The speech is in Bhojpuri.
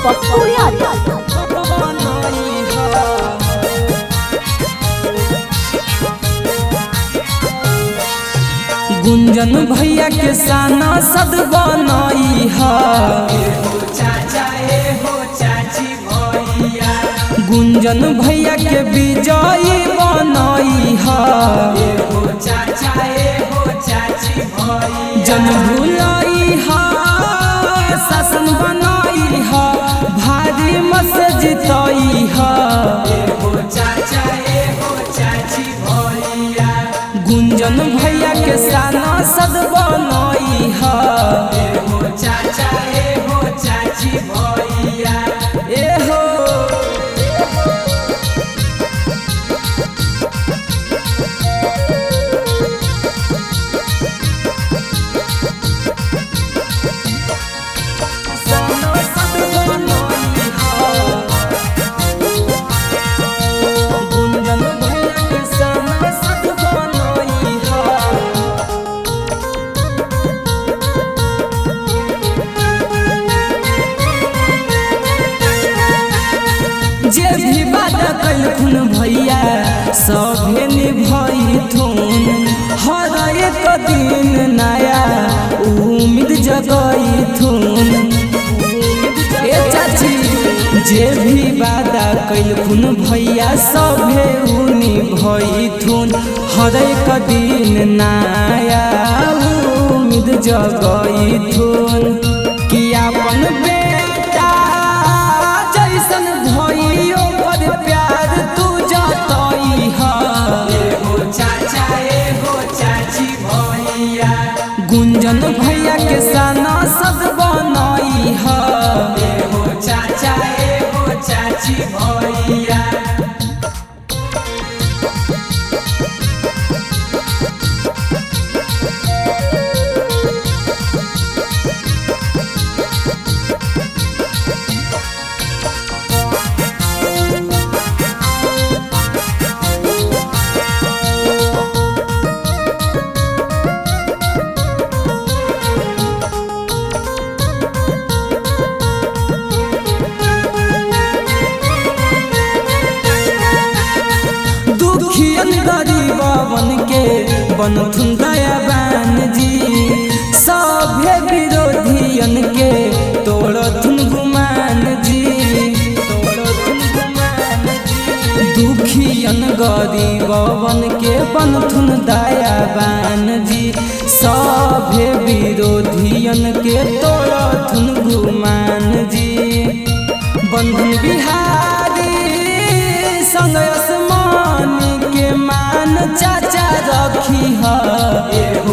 पप्पू यादव। गुंजन भैया के साना सद बनई है, गुंजन भैया के विजयी बनई है, जन भुलाई है शासन बनाई है, भारी मत जितई है। गुंजन भैया के साना सद बनई है, ए हो जे भी वादा कलखुन भैया सभे निभैथुन, हर एक दिन नया उम्मीद जगैथुन। ए चाची जे भी वादा कलखुन भैया सभे निभैथुन, हर एक दिन नया उम्मीद जगैथुन। कि अपन बेटा जैसन भइयो पर प्यार तू जतई है, गुंजन भैया के साना सद बनई है, गरीबन के बनथुन दयावान जी, सभे विरोधियन के तोड़थुन गुमान जी, दुखियन गरीबन के बनथुन दयावान जी, सभे विरोधियन के तोड़थुन गुमान जी। बंधन बिहारी संग आसमान के मान चाचा रखी है।